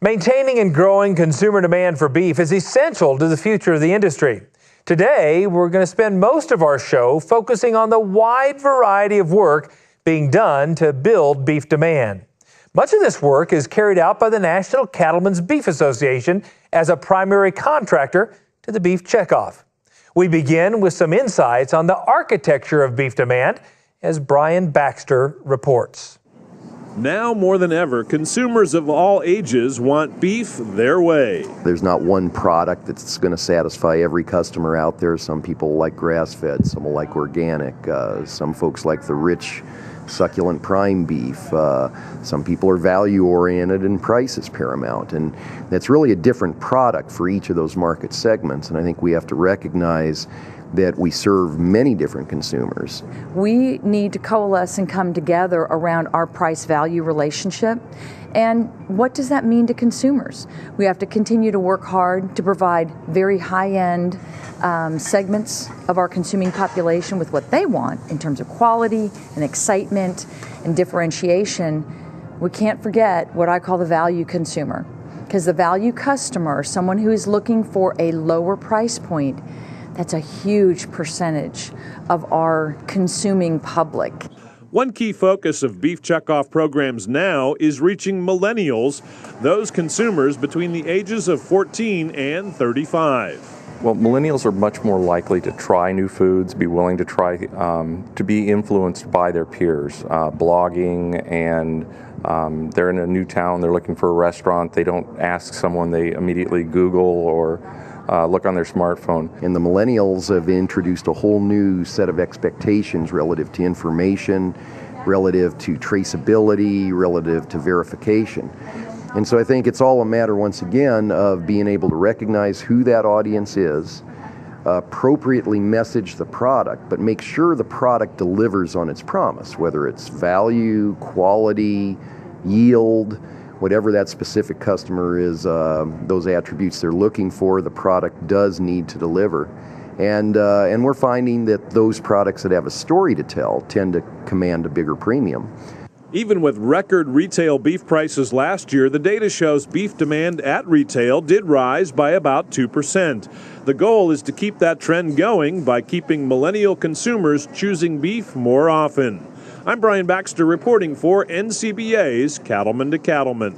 Maintaining and growing consumer demand for beef is essential to the future of the industry. Today, we're going to spend most of our show focusing on the wide variety of work being done to build beef demand. Much of this work is carried out by the National Cattlemen's Beef Association as a primary contractor to the beef checkoff. We begin with some insights on the architecture of beef demand, as Brian Baxter reports. Now more than ever, consumers of all ages want beef their way. There's not one product that's going to satisfy every customer out there. Some people like grass-fed, some will like organic, some folks like the rich, succulent prime beef. Some people are value-oriented and price is paramount. And that's really a different product for each of those market segments. And I think we have to recognize that we serve many different consumers. We need to coalesce and come together around our price-value relationship. And what does that mean to consumers? We have to continue to work hard to provide very high-end segments of our consuming population with what they want in terms of quality and excitement and differentiation. We can't forget what I call the value consumer, because the value customer, someone who is looking for a lower price point, that's a huge percentage of our consuming public. One key focus of beef checkoff programs now is reaching millennials, those consumers between the ages of 14 and 35. Well, millennials are much more likely to try new foods, be willing to try, to be influenced by their peers, blogging, and they're in a new town, they're looking for a restaurant, they don't ask someone, they immediately Google or look on their smartphone. And the millennials have introduced a whole new set of expectations relative to information, relative to traceability, relative to verification. And so I think it's all a matter, once again, of being able to recognize who that audience is, appropriately message the product, but make sure the product delivers on its promise, whether it's value, quality, yield, whatever that specific customer is, those attributes they're looking for, the product does need to deliver. And we're finding that those products that have a story to tell tend to command a bigger premium. Even with record retail beef prices last year, the data shows beef demand at retail did rise by about 2%. The goal is to keep that trend going by keeping millennial consumers choosing beef more often. I'm Brian Baxter reporting for NCBA's Cattleman to Cattleman.